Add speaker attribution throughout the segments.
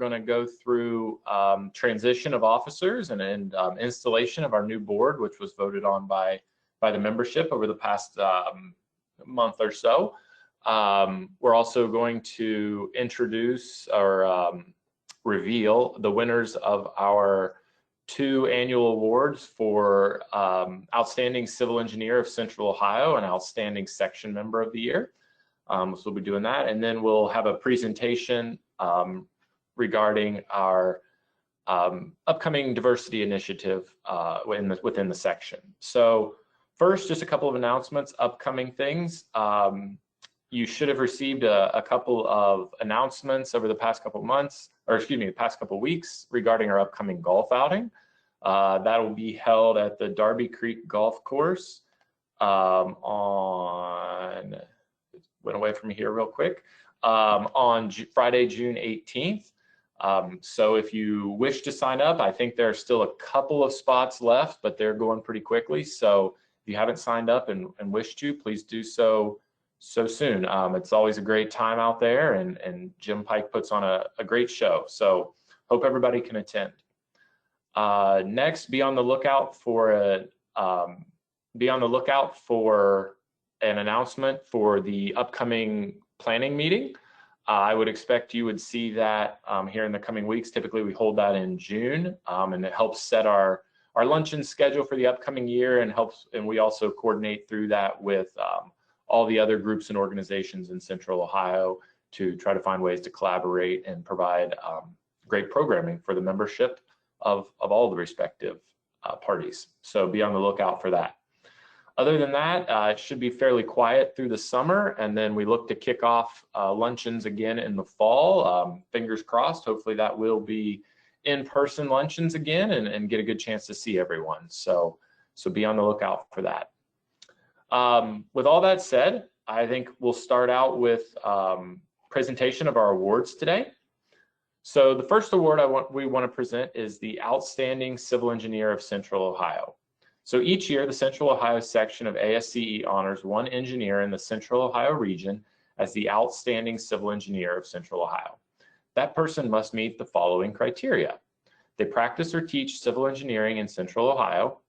Speaker 1: going to go through transition of officers and installation of our new board, which was voted on by the membership over the past month or so. We're also going to introduce or reveal the winners of our 2 annual awards for Outstanding Civil Engineer of Central Ohio and Outstanding Section Member of the Year. So we'll be doing that, and then we'll have a presentation regarding our upcoming diversity initiative within the section. So first, just a couple of announcements, upcoming things. You should have received a couple of announcements over the past couple months, or excuse me, the past couple weeks regarding our upcoming golf outing. That will be held at the Darby Creek Golf Course on, went away from here real quick, on Friday, June 18th. So if you wish to sign up, I think there are still a couple of spots left, but they're going pretty quickly. So if you haven't signed up and wish to, please do so soon. It's always a great time out there, and Jim Pike puts on a great show. So hope everybody can attend. Next, be on the lookout for an announcement for the upcoming planning meeting. I would expect you would see that here in the coming weeks. Typically, we hold that in June, and it helps set our luncheon schedule for the upcoming year, and we also coordinate through that with all the other groups and organizations in Central Ohio to try to find ways to collaborate and provide great programming for the membership of all the respective parties. So be on the lookout for that. Other than that, it should be fairly quiet through the summer, and then we look to kick off luncheons again in the fall. Fingers crossed, hopefully that will be in-person luncheons again and get a good chance to see everyone. So be on the lookout for that. With all that said, I think we'll start out with presentation of our awards today. So the first award we want to present is the Outstanding Civil Engineer of Central Ohio. So each year, the Central Ohio section of ASCE honors one engineer in the Central Ohio region as the Outstanding Civil Engineer of Central Ohio. That person must meet the following criteria. They practice or teach civil engineering in Central Ohio.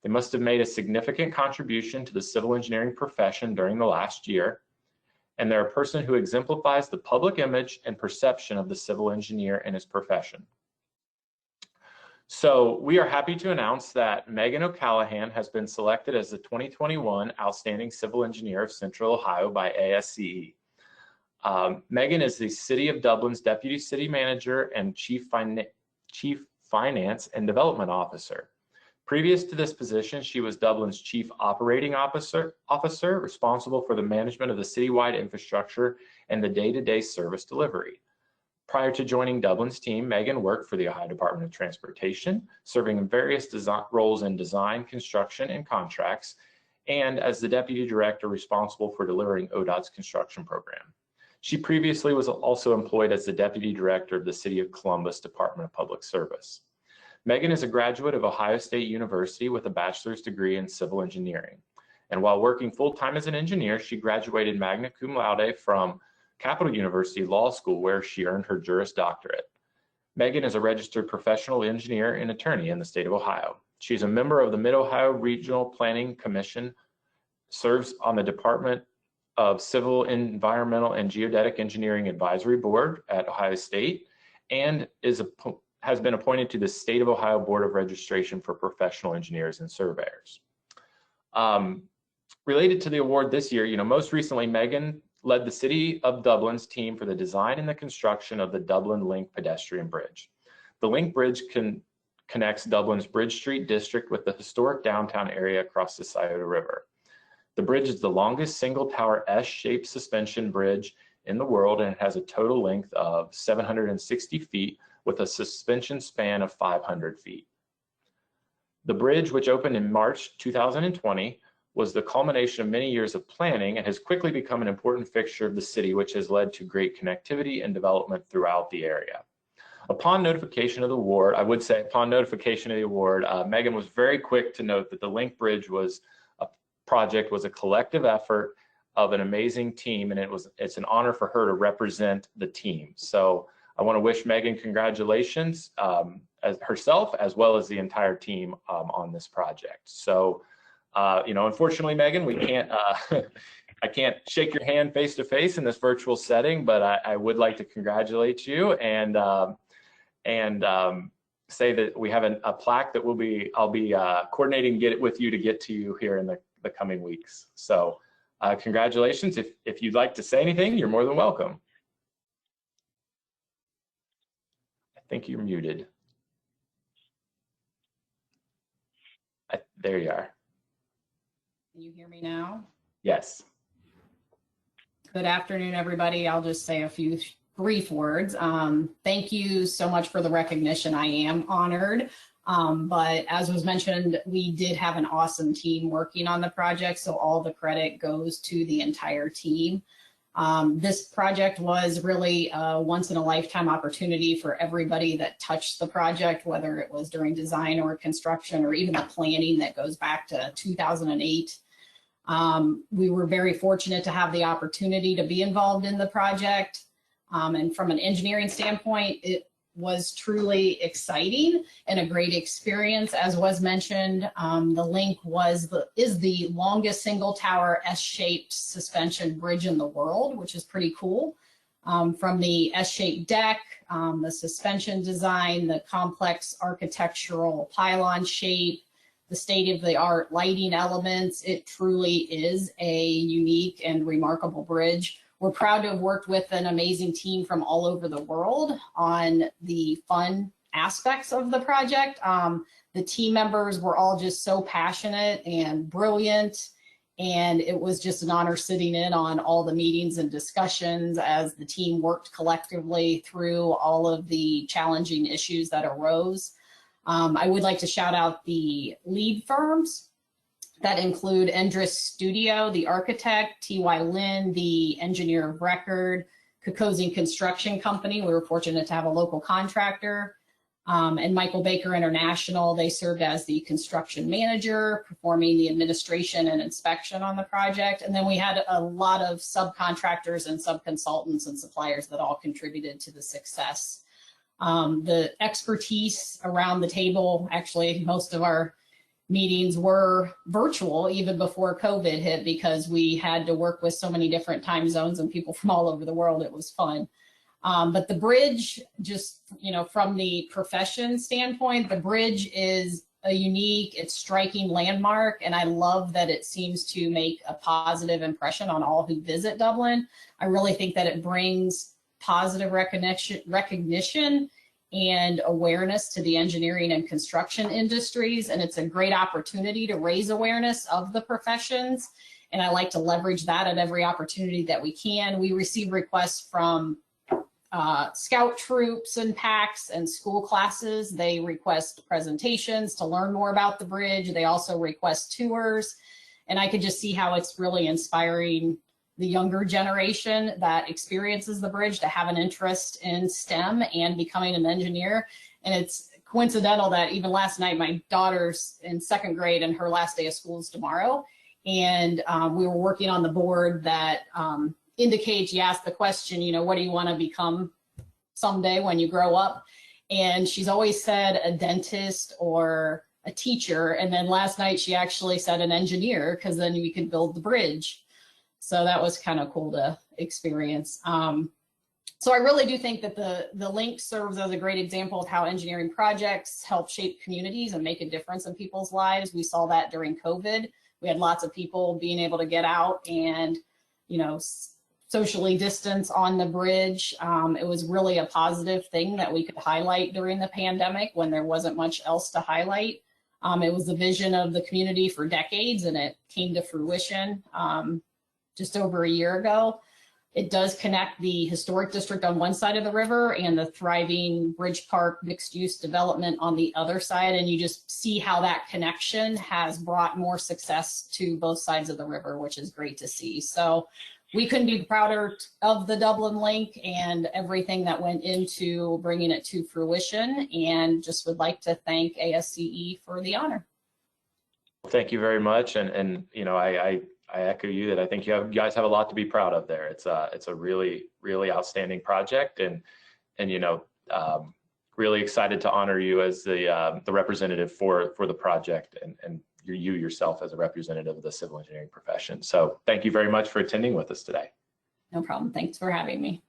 Speaker 1: They must have made a significant contribution to the civil engineering profession during the last year. And they're a person who exemplifies the public image and perception of the civil engineer and his profession. So we are happy to announce that Megan O'Callahan has been selected as the 2021 Outstanding Civil Engineer of Central Ohio by ASCE. Megan is the City of Dublin's Deputy City Manager and Chief Finance and Development Officer. Previous to this position, she was Dublin's Chief Operating Officer responsible for the management of the citywide infrastructure and the day-to-day service delivery. Prior to joining Dublin's team, Megan worked for the Ohio Department of Transportation, serving in various roles in design, construction, and contracts, and as the Deputy Director responsible for delivering ODOT's construction program. She previously was also employed as the Deputy Director of the City of Columbus Department of Public Service. Megan is a graduate of Ohio State University with a bachelor's degree in civil engineering. And while working full-time as an engineer, she graduated magna cum laude from Capital University Law School, where she earned her Juris Doctorate. Megan is a registered professional engineer and attorney in the state of Ohio. She's a member of the Mid-Ohio Regional Planning Commission, serves on the Department of Civil, Environmental, and Geodetic Engineering Advisory Board at Ohio State, and has been appointed to the State of Ohio Board of Registration for Professional Engineers and Surveyors. Related to the award this year, most recently, Megan led the City of Dublin's team for the design and the construction of the Dublin Link pedestrian bridge. The Link Bridge connects Dublin's Bridge Street district with the historic downtown area across the Scioto River. The bridge is the longest single-tower S-shaped suspension bridge in the world, and it has a total length of 760 feet with a suspension span of 500 feet. The bridge, which opened in March 2020, was the culmination of many years of planning and has quickly become an important fixture of the city, which has led to great connectivity and development throughout the area. Upon notification of the award, Megan was very quick to note that the Link Bridge was a collective effort of an amazing team, and it's an honor for her to represent the team. So I want to wish Megan congratulations as herself, as well as the entire team on this project. So, unfortunately, Megan, we can't, I can't shake your hand face to face in this virtual setting, but I would like to congratulate you and say that we have a plaque that I'll be coordinating get it with you to get to you here in the coming weeks. So congratulations. If you'd like to say anything, you're more than welcome. I think you're muted. There you are.
Speaker 2: Can you hear me now?
Speaker 1: Yes.
Speaker 2: Good afternoon, everybody. I'll just say a few brief words. Thank you so much for the recognition. I am honored. But as was mentioned, we did have an awesome team working on the project, so all the credit goes to the entire team. This project was really a once-in-a-lifetime opportunity for everybody that touched the project, whether it was during design or construction or even the planning that goes back to 2008. We were very fortunate to have the opportunity to be involved in the project. And from an engineering standpoint, it was truly exciting and a great experience. As was mentioned, the link is the longest single tower S-shaped suspension bridge in the world, which is pretty cool. From the S-shaped deck, the suspension design, the complex architectural pylon shape, the state-of-the-art lighting elements, it truly is a unique and remarkable bridge. We're proud to have worked with an amazing team from all over the world on the fun aspects of the project. The team members were all just so passionate and brilliant, and it was just an honor sitting in on all the meetings and discussions as the team worked collectively through all of the challenging issues that arose. I would like to shout out the lead firms that include Endress Studio, the architect, T.Y. Lin, the engineer of record, Kokozian Construction Company. We were fortunate to have a local contractor, and Michael Baker International. They served as the construction manager, performing the administration and inspection on the project. And then we had a lot of subcontractors and subconsultants and suppliers that all contributed to the success. The expertise around the table, actually most of our meetings were virtual even before COVID hit because we had to work with so many different time zones and people from all over the world. It was fun. But the bridge, just, from the profession standpoint, the bridge is a unique, it's striking landmark. And I love that it seems to make a positive impression on all who visit Dublin. I really think that it brings positive recognition and awareness to the engineering and construction industries. And it's a great opportunity to raise awareness of the professions. And I like to leverage that at every opportunity that we can. We receive requests from scout troops and packs and school classes. They request presentations to learn more about the bridge. They also request tours. And I could just see how it's really inspiring the younger generation that experiences the bridge to have an interest in STEM and becoming an engineer. And it's coincidental that even last night, my daughter's in 2nd grade and her last day of school is tomorrow. And we were working on the board that indicates, you asked the question, what do you want to become someday when you grow up? And she's always said a dentist or a teacher. And then last night she actually said an engineer, because then we could build the bridge. So that was kind of cool to experience. So I really do think that the link serves as a great example of how engineering projects help shape communities and make a difference in people's lives. We saw that during COVID. We had lots of people being able to get out and, socially distance on the bridge. It was really a positive thing that we could highlight during the pandemic when there wasn't much else to highlight. It was the vision of the community for decades, and it came to fruition just over a year ago. It does connect the historic district on one side of the river and the thriving Bridge Park mixed-use development on the other side. And you just see how that connection has brought more success to both sides of the river, which is great to see. So we couldn't be prouder of the Dublin Link and everything that went into bringing it to fruition, and just would like to thank ASCE for the honor.
Speaker 1: Thank you very much. And I echo you that I think you guys have a lot to be proud of there. It's a really, really outstanding project. And really excited to honor you as the representative for the project, and you yourself as a representative of the civil engineering profession. So thank you very much for attending with us today.
Speaker 2: No problem. Thanks for having me.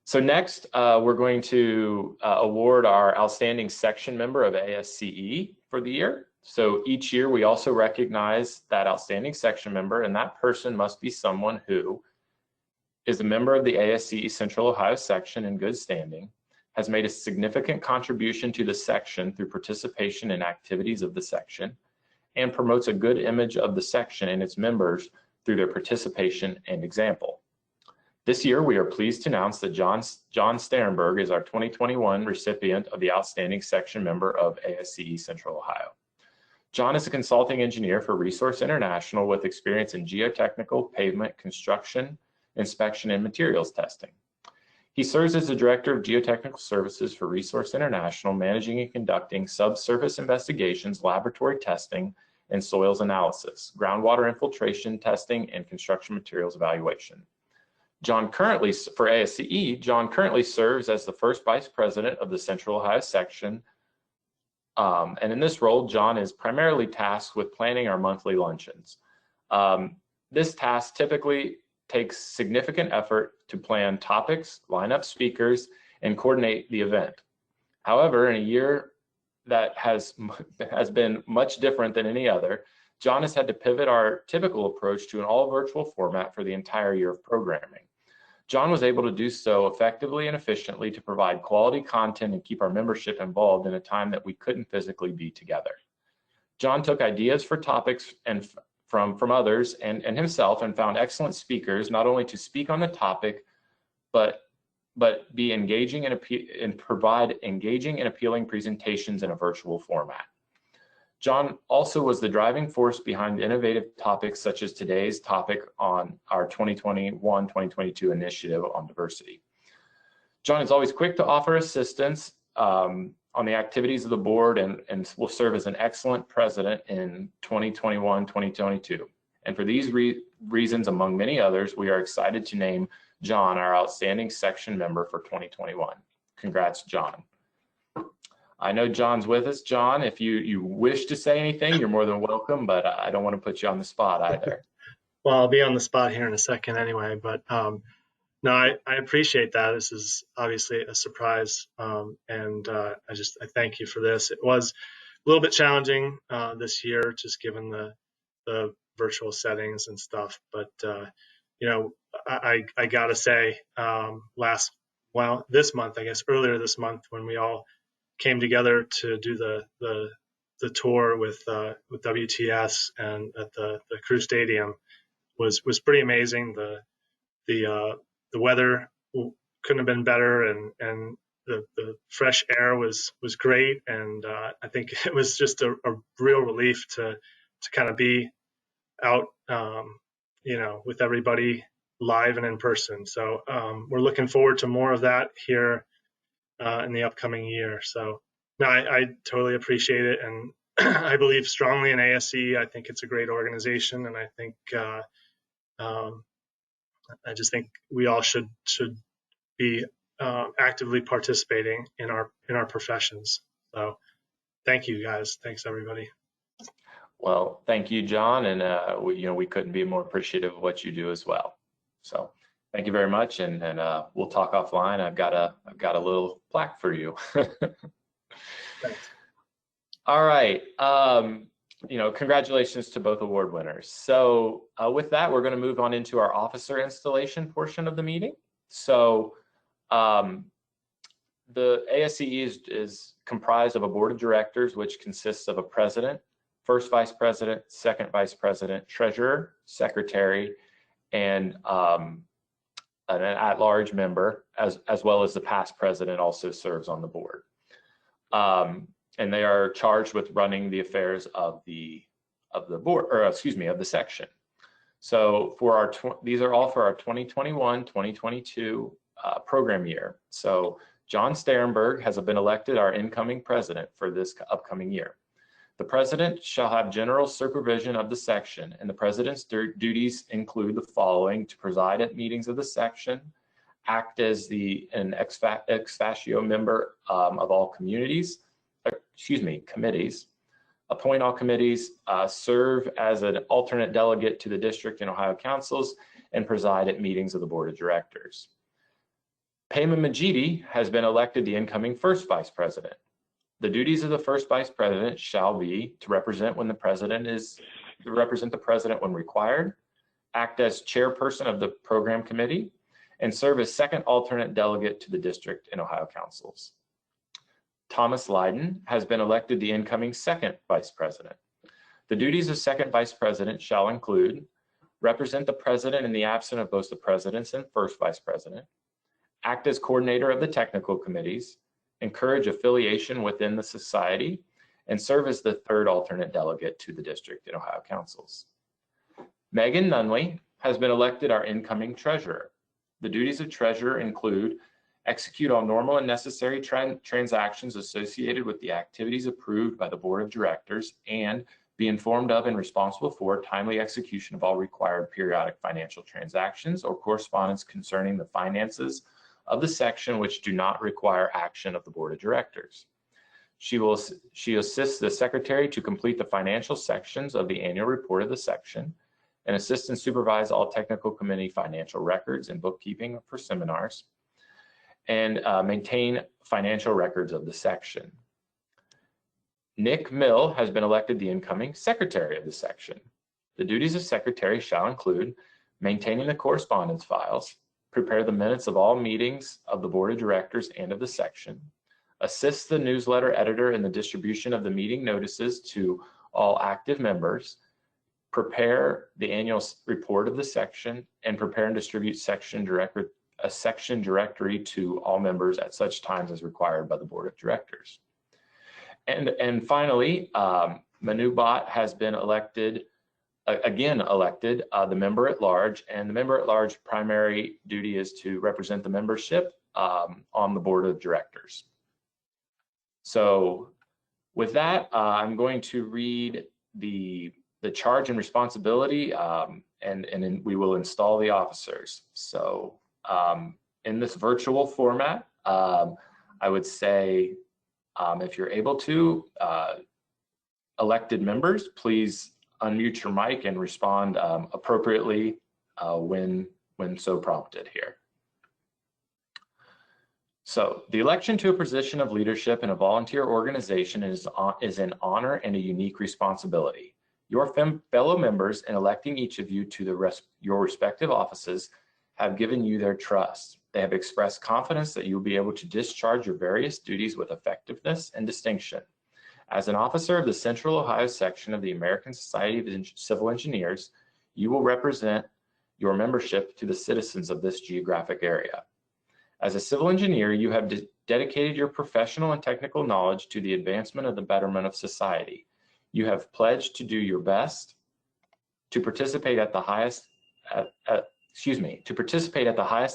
Speaker 1: So next, we're going to award our outstanding section member of ASCE for the year. So each year we also recognize that outstanding section member, and that person must be someone who is a member of the ASCE Central Ohio section in good standing, has made a significant contribution to the section through participation in activities of the section, and promotes a good image of the section and its members through their participation and example. This year, we are pleased to announce that John Sterenberg is our 2021 recipient of the Outstanding Section Member of ASCE Central Ohio. John is a consulting engineer for Resource International with experience in geotechnical, pavement, construction, inspection, and materials testing. He serves as the Director of Geotechnical Services for Resource International, managing and conducting subsurface investigations, laboratory testing, and soils analysis, groundwater infiltration testing, and construction materials evaluation. John currently, for ASCE, John currently serves as the first Vice President of the Central Ohio section. And in this role, John is primarily tasked with planning our monthly luncheons. This task typically takes significant effort to plan topics, line up speakers, and coordinate the event. However, in a year that has been much different than any other, John has had to pivot our typical approach to an all virtual format for the entire year of programming. John was able to do so effectively and efficiently to provide quality content and keep our membership involved in a time that we couldn't physically be together. John took ideas for topics and from others and himself, and found excellent speakers, not only to speak on the topic, but be engaging and provide engaging and appealing presentations in a virtual format. John also was the driving force behind innovative topics such as today's topic on our 2021-2022 initiative on diversity. John is always quick to offer assistance on the activities of the board, and will serve as an excellent president in 2021-2022. And for these reasons, among many others, we are excited to name John our outstanding section member for 2021. Congrats, John. I know John's with us. John, if you wish to say anything, you're more than welcome, but I don't want to put you on the spot either.
Speaker 3: Well, I'll be on the spot here in a second anyway, but no, I appreciate that. This is obviously a surprise, and I thank you for this. It was a little bit challenging this year, just given the virtual settings and stuff, but I gotta say, this month, I guess earlier this month, when we all came together to do the tour with WTS and at the Crew Stadium was pretty amazing. The weather couldn't have been better, and the fresh air was great, and I think it was just a real relief to kind of be out with everybody live and in person. So we're looking forward to more of that here in the upcoming year. So no, I totally appreciate it, and I believe strongly in ASCE. I think it's a great organization, and I think I just think we all should be actively participating in our professions. So thank you guys. Thanks everybody.
Speaker 1: Well, thank you, John, and we couldn't be more appreciative of what you do as well. So thank you very much, and we'll talk offline. I've got a little plaque for you.
Speaker 3: Thanks.
Speaker 1: All right. Congratulations to both award winners. So with that, we're going to move on into our officer installation portion of the meeting. So the ASCE is comprised of a board of directors, which consists of a president, first vice president, second vice president, treasurer, secretary, and an at-large member, as well as the past president also serves on the board. And they are charged with running the affairs of the board, or excuse me, of the section. So for these are all for our 2021-2022 program year. So John Sterenberg has been elected our incoming president for this upcoming year. The president shall have general supervision of the section, and the president's duties include the following: to preside at meetings of the section, act as an ex officio member of all committees, appoint all committees, serve as an alternate delegate to the district and Ohio councils, and preside at meetings of the board of directors. Payman Majidi has been elected the incoming first vice president. The duties of the first vice president shall be to represent the president when required, act as chairperson of the program committee, and serve as second alternate delegate to the district and Ohio councils. Thomas Lydon has been elected the incoming second vice president. The duties of second vice president shall include represent the president in the absence of both the presidents and first vice president, act as coordinator of the technical committees, encourage affiliation within the society, and serve as the third alternate delegate to the district and Ohio councils. Megan Nunley has been elected our incoming treasurer. The duties of treasurer include execute all normal and necessary transactions associated with the activities approved by the board of directors and be informed of and responsible for timely execution of all required periodic financial transactions or correspondence concerning the finances of the section which do not require action of the board of directors. She assists the secretary to complete the financial sections of the annual report of the section and assist and supervise all technical committee financial records and bookkeeping for seminars and maintain financial records of the section. Nick Mill has been elected the incoming secretary of the section. The duties of secretary shall include maintaining the correspondence files, prepare the minutes of all meetings of the board of directors and of the section, assist the newsletter editor in the distribution of the meeting notices to all active members, prepare the annual report of the section, and prepare and distribute a section directory to all members at such times as required by the board of directors. And finally, Manu Bhatt has been elected, the member at large, and the member at large primary duty is to represent the membership on the board of directors. So with that, I'm going to read the charge and responsibility, and then we will install the officers. So in this virtual format, I would say if you're able to, elected members, please unmute your mic and respond appropriately when so prompted here. So the election to a position of leadership in a volunteer organization is an honor and a unique responsibility. Your fellow members in electing each of you to your respective offices have given you their trust. They have expressed confidence that you will be able to discharge your various duties with effectiveness and distinction. As an officer of the Central Ohio section of the American Society of Civil Engineers, you will represent your membership to the citizens of this geographic area. As a civil engineer, you have dedicated your professional and technical knowledge to the advancement of the betterment of society. You have pledged to do your best to participate at the highest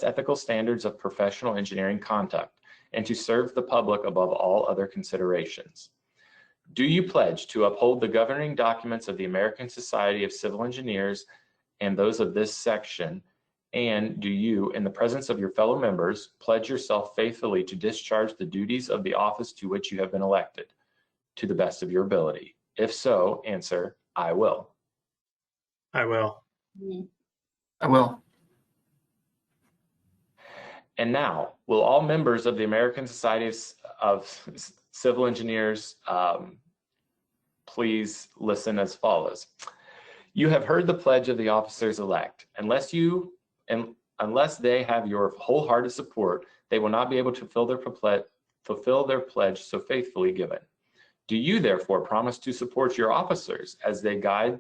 Speaker 1: ethical standards of professional engineering conduct and to serve the public above all other considerations. Do you pledge to uphold the governing documents of the American Society of Civil Engineers and those of this section? And do you, in the presence of your fellow members, pledge yourself faithfully to discharge the duties of the office to which you have been elected to the best of your ability? If so, answer, I will.
Speaker 3: I will.
Speaker 4: I will.
Speaker 1: And now, will all members of the American Society of Civil Engineers please listen as follows. You have heard the pledge of the officers-elect. Unless they have your wholehearted support, they will not be able to fulfill their pledge so faithfully given. Do you therefore promise to support your officers as they guide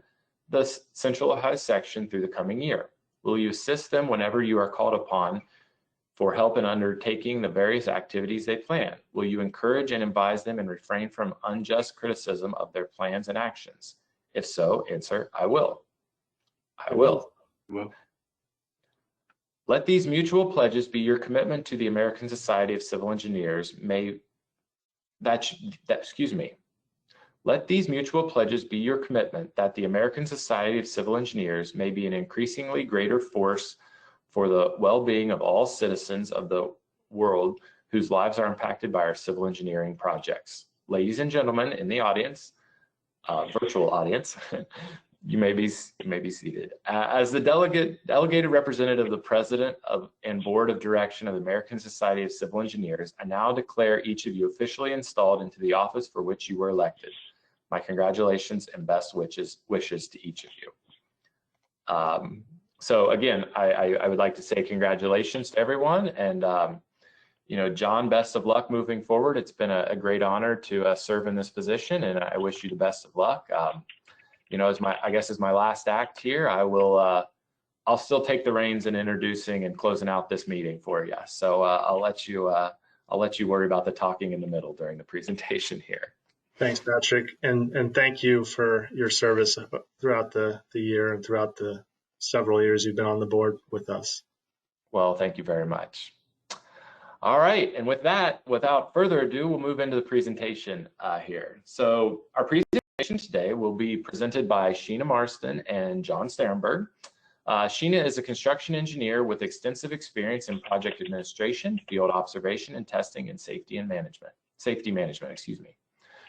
Speaker 1: the Central Ohio section through the coming year? Will you assist them whenever you are called upon for help in undertaking the various activities they plan? Will you encourage and advise them and refrain from unjust criticism of their plans and actions? If so, answer, I will. I will. Let these mutual pledges be your commitment to the American Society of Civil Engineers. Let these mutual pledges be your commitment that the American Society of Civil Engineers may be an increasingly greater force for the well-being of all citizens of the world whose lives are impacted by our civil engineering projects. Ladies and gentlemen in the audience, virtual audience, you may be seated. As the delegated representative of the president and board of direction of the American Society of Civil Engineers, I now declare each of you officially installed into the office for which you were elected. My congratulations and best wishes to each of you. So again, I would like to say congratulations to everyone, and you know, John, best of luck moving forward. It's been a great honor to serve in this position, and I wish you the best of luck. You know, as my last act here, I'll still take the reins in introducing and closing out this meeting for you. So I'll let you worry about the talking in the middle during the presentation here.
Speaker 3: Thanks, Patrick, and thank you for your service throughout the year and throughout the several years you've been on the board with us.
Speaker 1: Well, thank you very much. All right, and with that, without further ado, we'll move into the presentation here. So our presentation today will be presented by Sheena Marston and John Sterenberg. Sheena is a construction engineer with extensive experience in project administration, field observation and testing, and safety management, excuse me.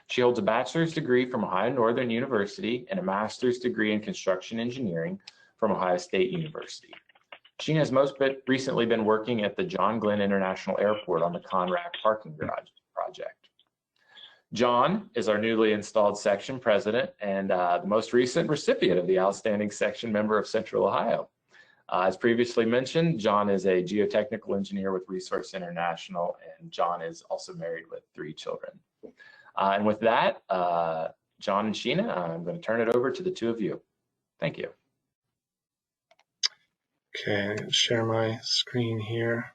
Speaker 1: She holds a bachelor's degree from Ohio Northern University and a master's degree in construction engineering from Ohio State University. Sheena has most recently been working at the John Glenn International Airport on the Conrack parking garage project. John is our newly installed section president and the most recent recipient of the Outstanding Section Member of Central Ohio. As previously mentioned, John is a geotechnical engineer with Resource International, and John is also married with 3 children. And with that, John and Sheena, I'm going to turn it over to the two of you. Thank you.
Speaker 3: Okay, I'm going to share my screen here.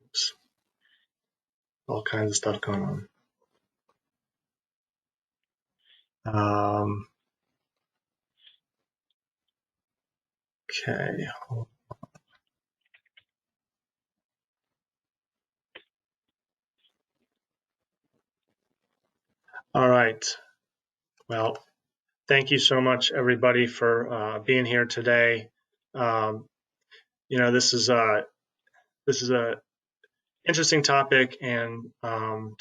Speaker 3: Oops. All kinds of stuff going on. Okay. All right. Well, thank you so much, everybody, for being here today. You know, this is a interesting topic, and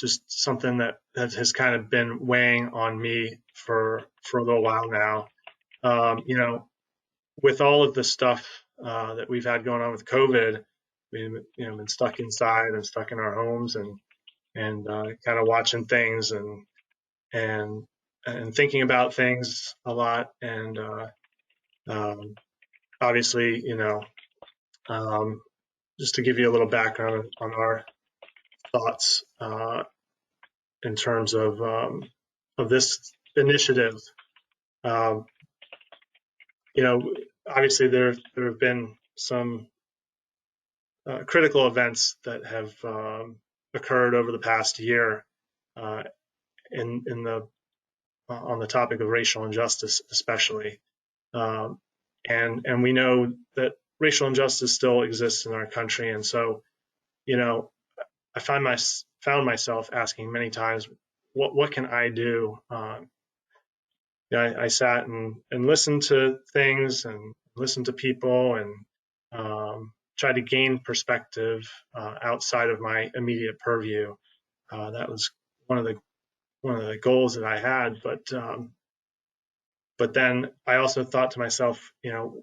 Speaker 3: just something that has kind of been weighing on me for a little while now. You know, with all of the stuff that we've had going on with COVID, we've been stuck inside and stuck in our homes, and kind of watching things and thinking about things a lot, and obviously, you know, just to give you a little background on our thoughts in terms of this initiative. You know, obviously there have been some critical events that have occurred over the past year on the topic of racial injustice, especially, and we know that racial injustice still exists in our country, and so, you know, I found myself asking many times, what can I do? You know, I sat and listened to things and listened to people and tried to gain perspective outside of my immediate purview. That was one of the goals that I had, but then I also thought to myself, you know,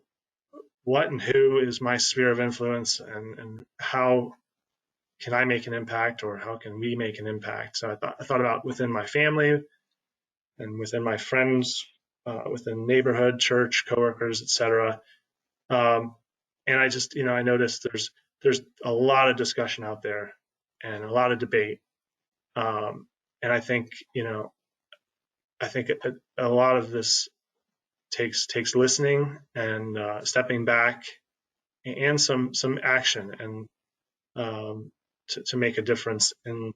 Speaker 3: what and who is my sphere of influence, and how can I make an impact, or how can we make an impact? So I thought about within my family and within my friends, within neighborhood, church, coworkers, etc. And I just, you know, I noticed there's a lot of discussion out there and a lot of debate. And I think, you know, a lot of this takes listening and stepping back and some action, and to make a difference in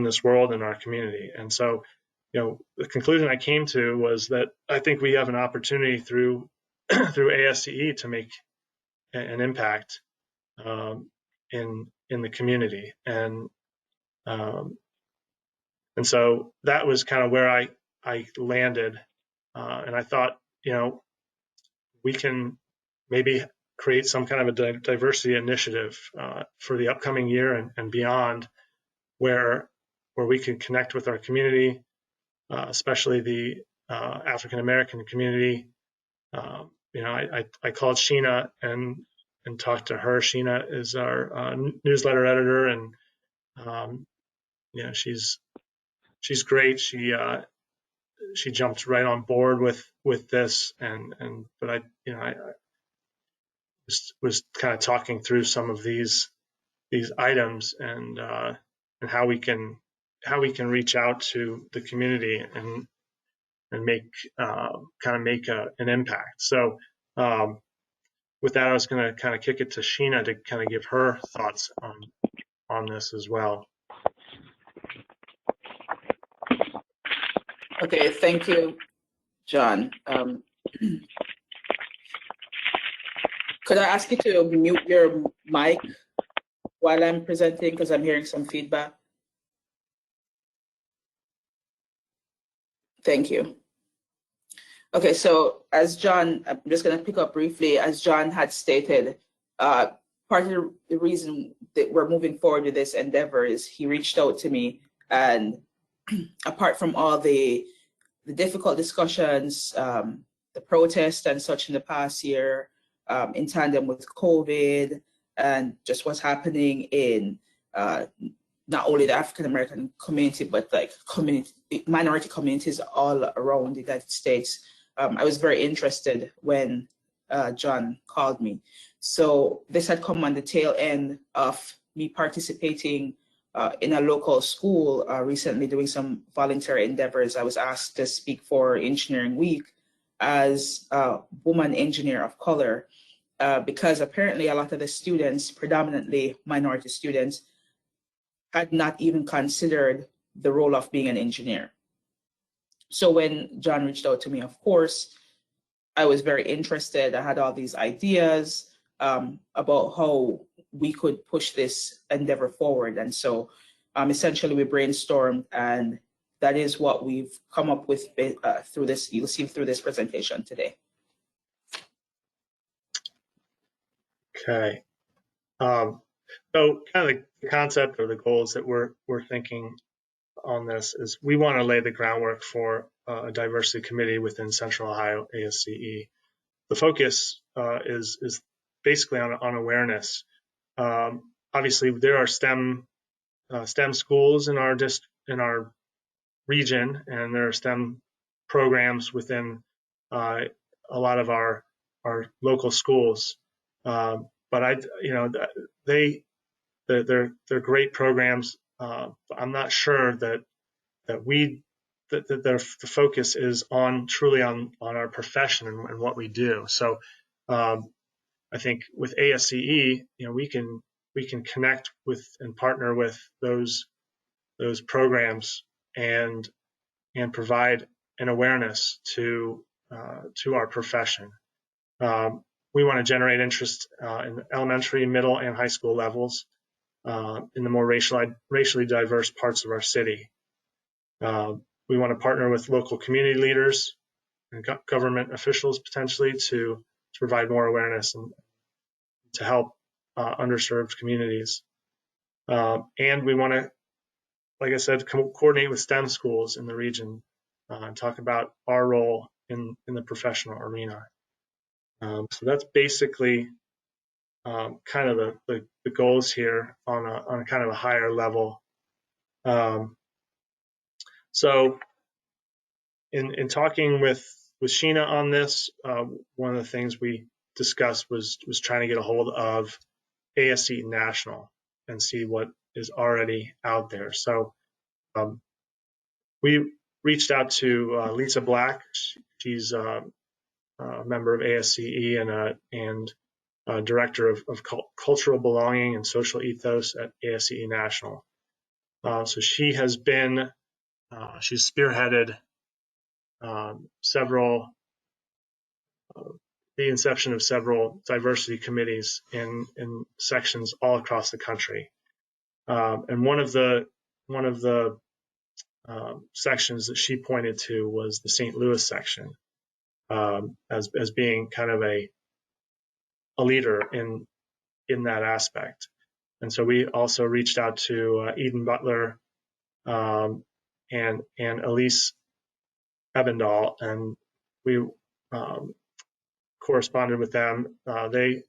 Speaker 3: this world, in our community. And so, you know, the conclusion I came to was that I think we have an opportunity through ASCE to make an impact in the community, and so that was kind of where I landed, and I thought, we can maybe create some kind of a diversity initiative for the upcoming year and beyond, where we can connect with our community, especially the African American community. I called Sheena and talked to her. Sheena is our newsletter editor, and she's great. She jumped right on board with this, but I was kind of talking through some of these items and how we can reach out to the community and make an impact. So with that, I was going to kind of kick it to Sheena to kind of give her thoughts on this as well.
Speaker 5: Okay, thank you, John. Could I ask you to mute your mic while I'm presenting, because I'm hearing some feedback? Thank you. Okay, so as John, I'm just going to pick up briefly, as John had stated, part of the reason that we're moving forward with this endeavor is he reached out to me, and apart from all the difficult discussions, the protests and such in the past year, in tandem with COVID and just what's happening in not only the African American community, but like minority communities all around the United States, I was very interested when John called me. So this had come on the tail end of me participating in a local school recently, doing some voluntary endeavors. I was asked to speak for Engineering Week as a woman engineer of color, because apparently a lot of the students, predominantly minority students, had not even considered the role of being an engineer. So when John reached out to me, of course, I was very interested. I had all these ideas about how we could push this endeavor forward. And so essentially we brainstormed, and that is what we've come up with through this, you'll see through this presentation today.
Speaker 3: Okay. So kind of the concept or the goals that we're thinking on this is we want to lay the groundwork for a diversity committee within Central Ohio ASCE. The focus is basically on awareness. Obviously, there are STEM schools in our region, and there are STEM programs within a lot of our local schools. But they're great programs. I'm not sure that the focus is truly on our profession and what we do. So I think with ASCE, we can connect with and partner with those programs and provide an awareness to our profession. We want to generate interest in elementary, middle, and high school levels in the more racially diverse parts of our city. We want to partner with local community leaders and government officials potentially to provide more awareness and to help underserved communities. And we want to, like I said, coordinate with STEM schools in the region and talk about our role in the professional arena. So that's basically kind of the goals here on a kind of a higher level. So in talking with Sheena on this, one of the things we discussed was trying to get a hold of ASCE National and see what is already out there. So we reached out to Lisa Black. She's a member of ASCE and director of cultural belonging and social ethos at ASCE National. So she has been, she's spearheaded the inception of several diversity committees in sections all across the country. And one of the sections that she pointed to was the St. Louis section as being kind of a leader in that aspect. And so we also reached out to Eden Butler and Elise Ebendahl, and we corresponded with them. They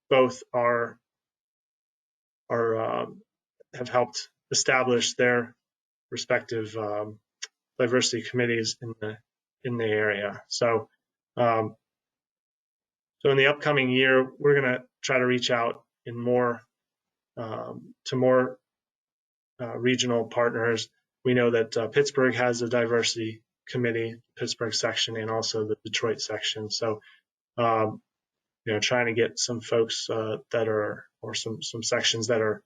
Speaker 3: both have helped establish their respective diversity committees in the area. So so in the upcoming year, we're going to try to reach out in more to more regional partners. We know that Pittsburgh has a diversity committee, Pittsburgh section, and also the Detroit section. So trying to get some folks that are, or some sections that are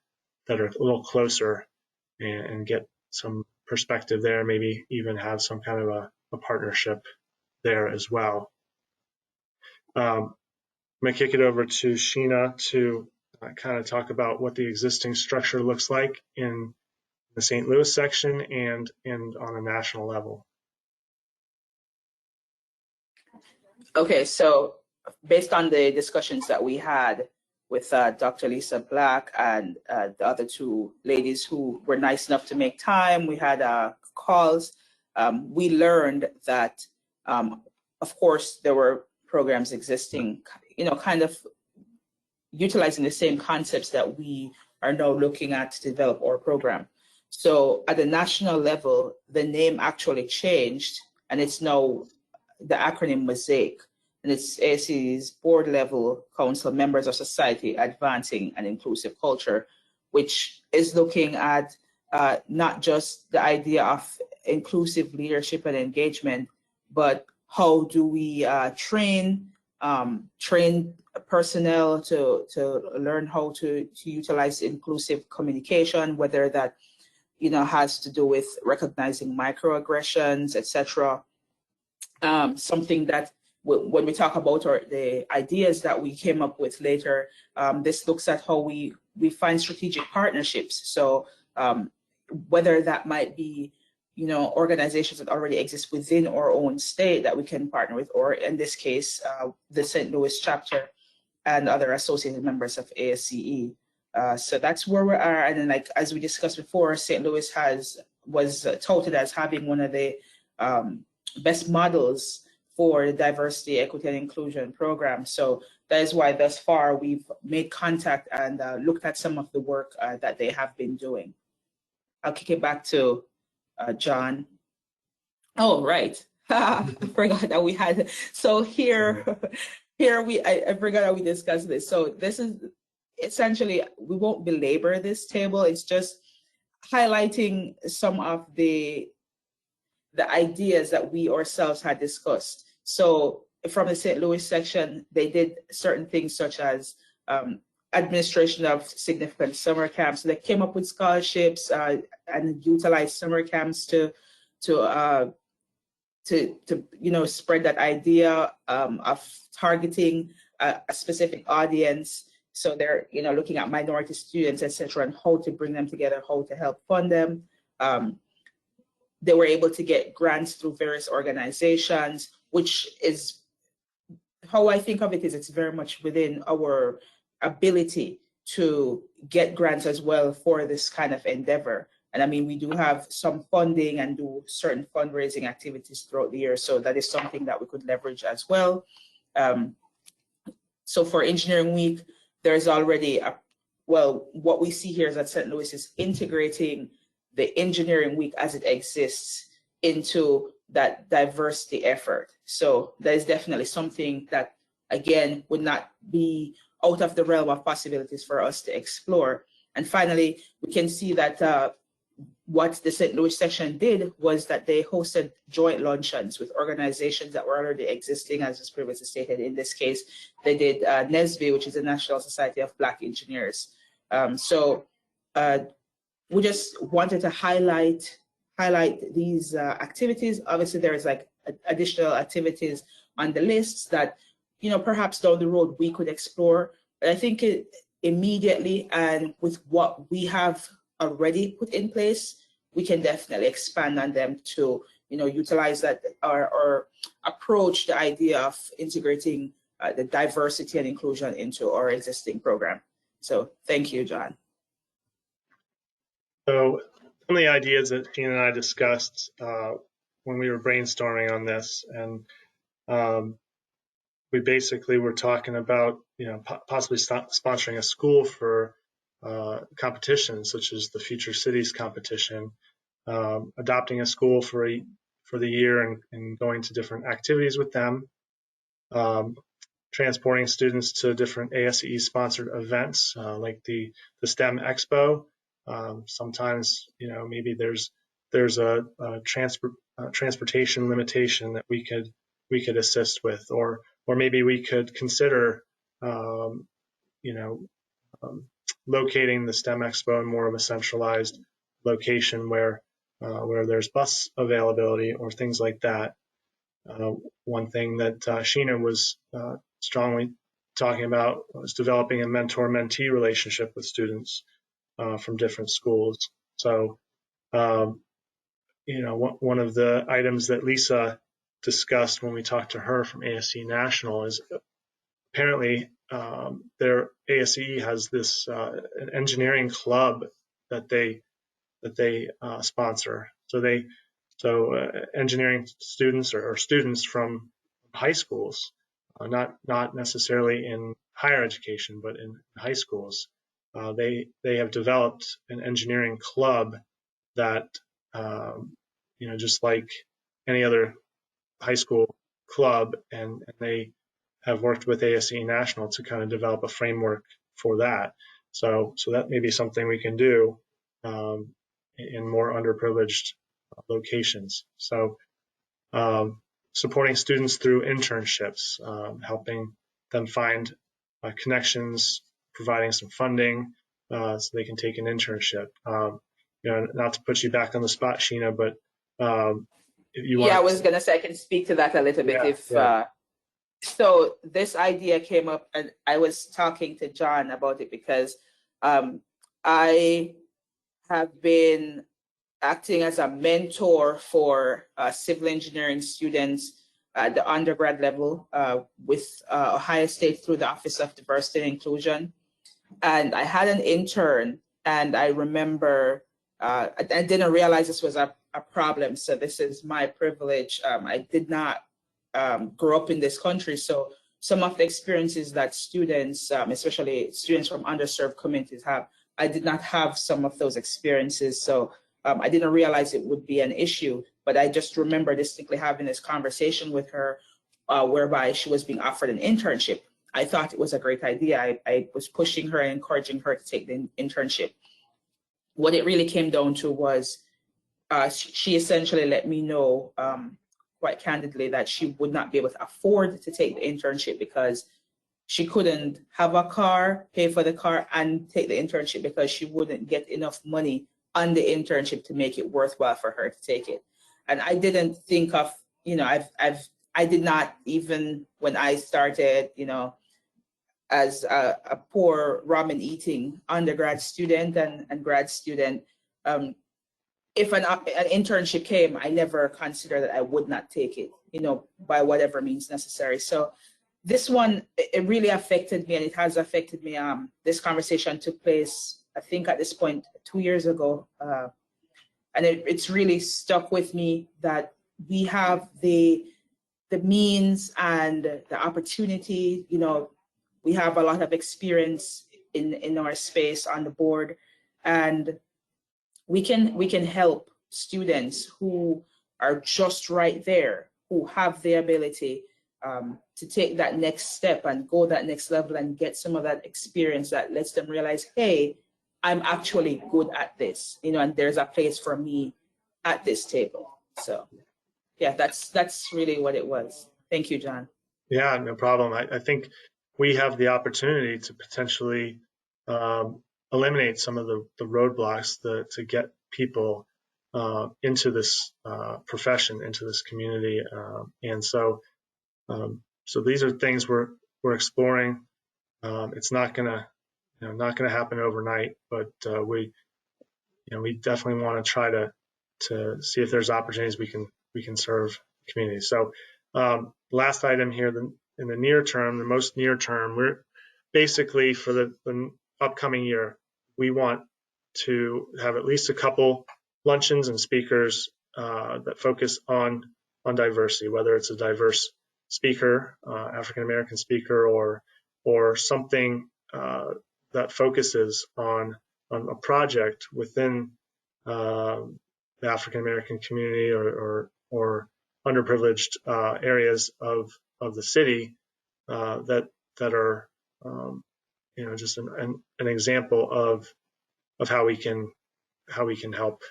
Speaker 3: a little closer and get some perspective there, maybe even have some kind of a partnership there as well. I'm going to kick it over to Sheena to kind of talk about what the existing structure looks like in the St. Louis section and on a national level.
Speaker 5: Okay, so based on the discussions that we had with Dr. Lisa Black and the other two ladies who were nice enough to make time, we had calls. We learned that, of course, there were programs existing, kind of utilizing the same concepts that we are now looking at to develop our program. So at the national level, the name actually changed, and it's now the acronym Mosaic, and it's ASCE's board level council members of society advancing an inclusive culture, which is looking at not just the idea of inclusive leadership and engagement, but how do we train personnel to learn how to utilize inclusive communication, whether that has to do with recognizing microaggressions, etc. Something that when we talk about the ideas that we came up with later, this looks at how we find strategic partnerships. So whether that might be organizations that already exist within our own state that we can partner with, or in this case, the St. Louis chapter and other associated members of ASCE. So that's where we are. And then, like as we discussed before, St. Louis was touted as having one of the best models for the diversity, equity, and inclusion program. So that is why thus far we've made contact and looked at some of the work that they have been doing. I'll kick it back to John. Oh, right. I forgot that we had. So here I forgot that we discussed this. So this is essentially, we won't belabor this table. It's just highlighting some of the ideas that we ourselves had discussed. So from the St. Louis section, they did certain things such as administration of significant summer camps. So they came up with scholarships and utilized summer camps to spread that idea of targeting a specific audience. So they're looking at minority students, etc., and how to bring them together, how to help fund them. They were able to get grants through various organizations, which is how I think of it. Is it's very much within our ability to get grants as well for this kind of endeavor. And I mean, we do have some funding and do certain fundraising activities throughout the year. So that is something that we could leverage as well. So for Engineering Week, there's already what we see here is that St. Louis is integrating the Engineering Week as it exists into that diversity effort. So that is definitely something that, again, would not be out of the realm of possibilities for us to explore. And finally, we can see that what the St. Louis section did was that they hosted joint luncheons with organizations that were already existing, as was previously stated. In this case, they did NSBE, which is the National Society of Black Engineers. So we just wanted to highlight these activities. Obviously, there is like additional activities on the lists that, perhaps down the road we could explore. But I think immediately and with what we have already put in place, we can definitely expand on them to, utilize that or approach the idea of integrating the diversity and inclusion into our existing program. So thank you, John.
Speaker 3: So some of the ideas that Sheena and I discussed when we were brainstorming on this, and we basically were talking about, possibly sponsoring a school for competitions such as the Future Cities competition, adopting a school for the year and going to different activities with them, transporting students to different ASCE sponsored events like the STEM Expo. Sometimes, maybe there's a transportation limitation that we could assist with, or maybe we could consider, locating the STEM Expo in more of a centralized location where there's bus availability or things like that. One thing that Sheena was strongly talking about was developing a mentor-mentee relationship with students from different schools. So, one of the items that Lisa discussed when we talked to her from ASCE National is apparently their ASCE has this an engineering club that they sponsor. So engineering students or students from high schools, not necessarily in higher education, but in high schools, they have developed an engineering club that just like any other high school club, and they have worked with ASCE National to kind of develop a framework for that. So that may be something we can do in more underprivileged locations. So supporting students through internships, helping them find connections, providing some funding so they can take an internship. Not to put you back on the spot, Sheena, but
Speaker 5: I was going to say I can speak to that a little bit. So this idea came up, and I was talking to John about it because I have been acting as a mentor for civil engineering students at the undergrad level with Ohio State through the Office of Diversity and Inclusion. And I had an intern, and I remember I didn't realize this was a problem. So this is my privilege. I did not grow up in this country. So some of the experiences that students, especially students from underserved communities have, I did not have some of those experiences. So I didn't realize it would be an issue, but I just remember distinctly having this conversation with her whereby she was being offered an internship. I thought it was a great idea. I was pushing her and encouraging her to take the internship. What it really came down to was she essentially let me know quite candidly that she would not be able to afford to take the internship because she couldn't have a car, pay for the car, and take the internship because she wouldn't get enough money on the internship to make it worthwhile for her to take it. And I didn't think of, I did not even when I started, as a poor ramen eating undergrad student and grad student, if an internship came, I never considered that I would not take it, by whatever means necessary. So this one, it really affected me, and it has affected me. This conversation took place, I think at this point, 2 years ago. And it's really stuck with me that we have the means and the opportunity, we have a lot of experience in our space on the board, and we can help students who are just right there, who have the ability to take that next step and go that next level and get some of that experience that lets them realize, hey, I'm actually good at this, and there's a place for me at this table. So yeah, that's really what it was. Thank you, John.
Speaker 3: Yeah, no problem. I think we have the opportunity to potentially eliminate some of the roadblocks to get people into this profession, into this community, and so these are things we're exploring. It's not gonna happen overnight, but we definitely want to try to to see if there's opportunities we can serve the community. So last item here, in the near term, the most near term, we're basically for the upcoming year, we want to have at least a couple luncheons and speakers that focus on diversity, whether it's a diverse speaker, African American speaker, or something that focuses on a project within the African American community or underprivileged areas of the city that are just an example of how we can help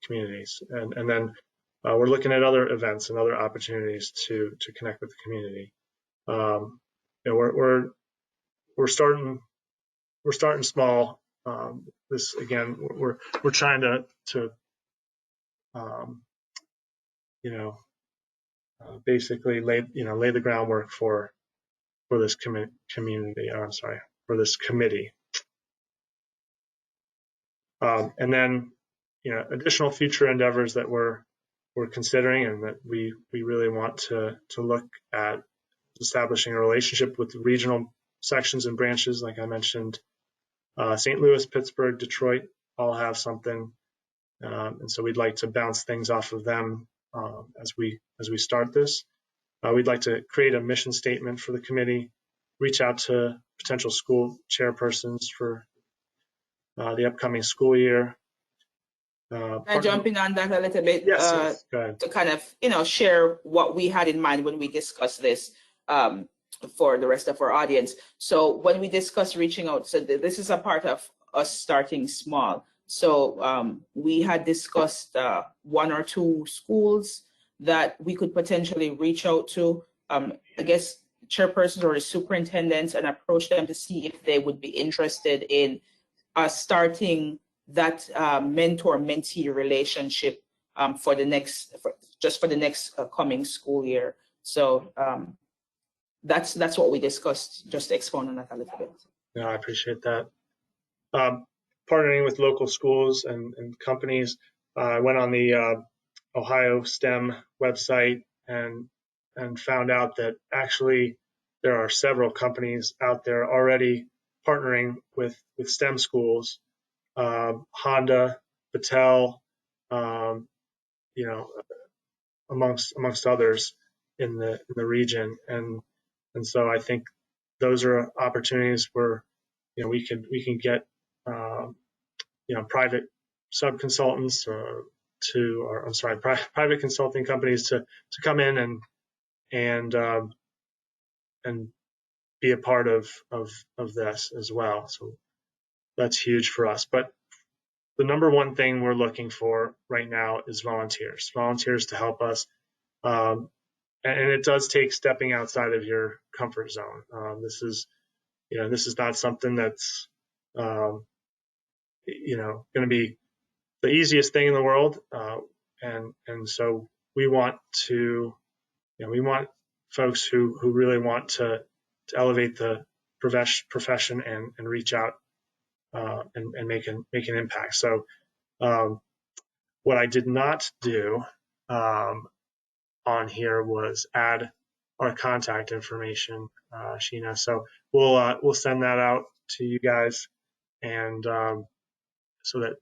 Speaker 3: communities, and then we're looking at other events and other opportunities to connect with the community. We're starting small. This again, we're trying to basically lay the groundwork for this community. For this committee. And then, additional future endeavors that we're considering and that we really want to look at establishing a relationship with the regional sections and branches, like I mentioned. St. Louis, Pittsburgh, Detroit all have something, and so we'd like to bounce things off of them as we start this. We'd like to create a mission statement for the committee, reach out to potential school chairpersons for the upcoming school year.
Speaker 5: Can I jump in on that a little bit?
Speaker 3: Yes, go ahead.
Speaker 5: To kind of share what we had in mind when we discussed this for the rest of our audience. So when we discussed reaching out, so this is a part of us starting small. So we had discussed 1 or 2 schools that we could potentially reach out to, I guess, chairpersons or the superintendents, and approach them to see if they would be interested in starting that mentor-mentee relationship for the next coming school year. So that's what we discussed. Just to expound on that a little bit.
Speaker 3: Yeah, I appreciate that. Partnering with local schools and companies. I went on the Ohio STEM website and found out that actually there are several companies out there already partnering with STEM schools. Honda, Battelle, amongst others in the region, and so I think those are opportunities where we can get private sub-consultants private consulting companies to come in and be a part of this as well. So that's huge for us. But the number one thing we're looking for right now is volunteers to help us. And it does take stepping outside of your comfort zone. This is not something that's, going to be the easiest thing in the world. And so we want folks who really want to elevate the profession and reach out and make an impact. So what I did not do on here was add our contact information, Sheena. So we'll send that out to you guys, and so that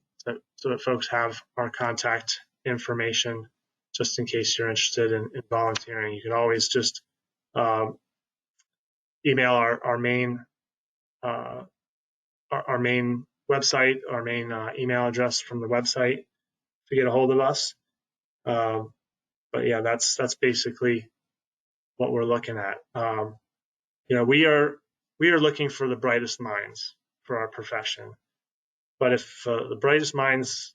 Speaker 3: folks have our contact information, just in case you're interested in volunteering. You can always just email our main website, our main email address from the website to get a hold of us. But yeah, that's basically what we're looking at. We are looking for the brightest minds for our profession. But if the brightest minds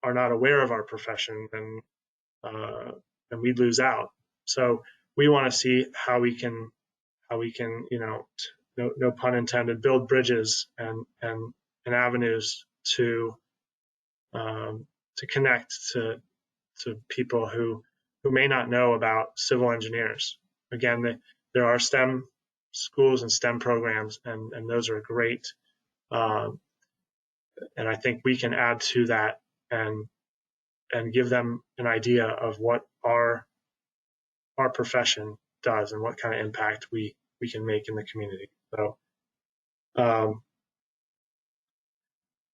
Speaker 3: are not aware of our profession, then we'd lose out. So we want to see how we can, no pun intended, build bridges and avenues to connect to people who may not know about civil engineers. Again, there are STEM schools and STEM programs, and those are great. And I think we can add to that and and give them an idea of what our profession does and what kind of impact we can make in the community. So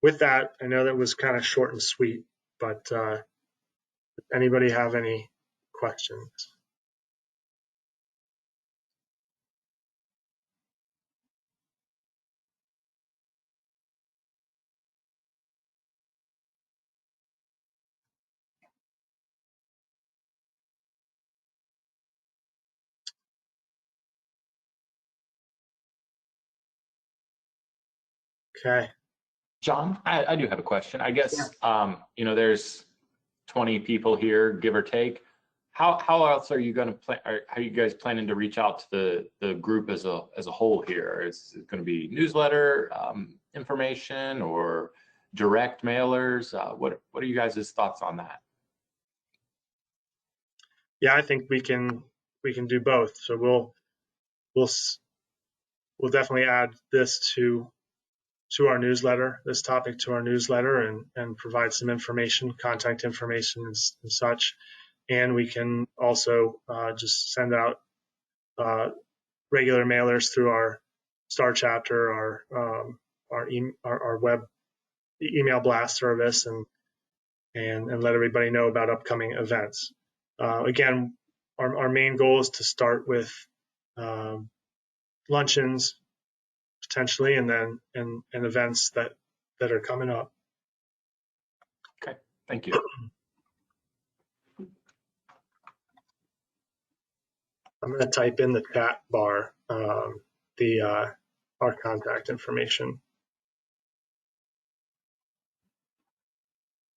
Speaker 3: with that, I know that was kind of short and sweet, but anybody have any questions? Okay.
Speaker 1: John, I do have a question. I guess, you know, there's 20 people here, give or take. How else are you going to plan? How are you guys planning to reach out to the group as a whole here? Is it going to be newsletter information or direct mailers? What are you guys' thoughts on that?
Speaker 3: Yeah, I think we can do both. So we'll definitely add this to our newsletter, this topic to our newsletter, and provide some information, contact information and such. And we can also just send out regular mailers through our Star chapter, our web email blast service, and let everybody know about upcoming events. Again, our main goal is to start with luncheons potentially, and then and events that are coming up.
Speaker 1: Okay, thank you.
Speaker 3: I'm going to type in the chat bar our contact information.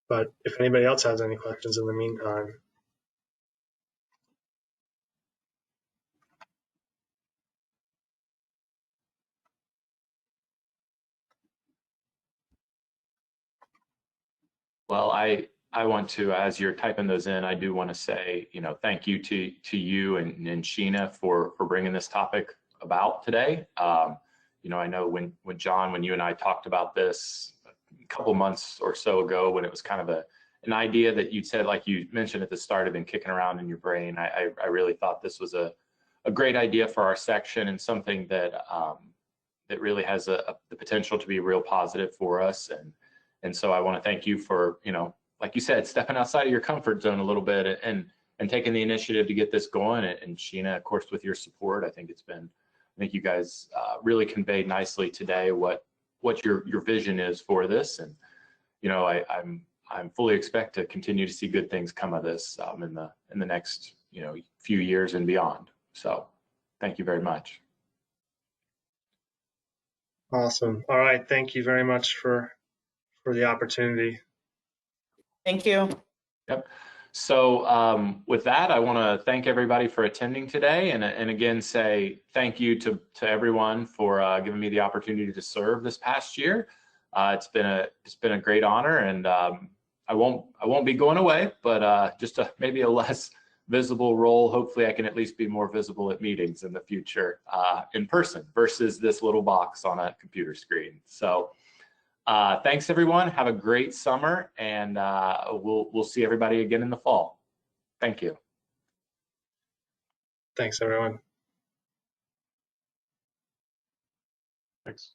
Speaker 3: But if anybody else has any questions in the meantime.
Speaker 1: Well, I want to, as you're typing those in, I do want to say, you know, thank you to you and Sheena for bringing this topic about today. You know, I know when John, when you and I talked about this a couple months or so ago, when it was kind of an idea that you'd said, like you mentioned at the start, had been kicking around in your brain. I really thought this was a great idea for our section, and something that that really has the potential to be real positive for us. And so I want to thank you for, you know, like you said, stepping outside of your comfort zone a little bit and taking the initiative to get this going. And Sheena, of course, with your support, I think you guys really conveyed nicely today what your vision is for this. And, you know, I'm fully expect to continue to see good things come of this in the next, you know, few years and beyond. So thank you very much.
Speaker 3: Awesome. All right. Thank you very much for the opportunity.
Speaker 5: Thank you.
Speaker 1: Yep. So with that, I want to thank everybody for attending today, and again say thank you to everyone for giving me the opportunity to serve this past year. It's been a great honor, and I won't be going away, but just maybe a less visible role. Hopefully, I can at least be more visible at meetings in the future in person versus this little box on a computer screen. So. Thanks everyone. Have a great summer, and we'll see everybody again in the fall. Thank you.
Speaker 3: Thanks everyone.
Speaker 1: Thanks.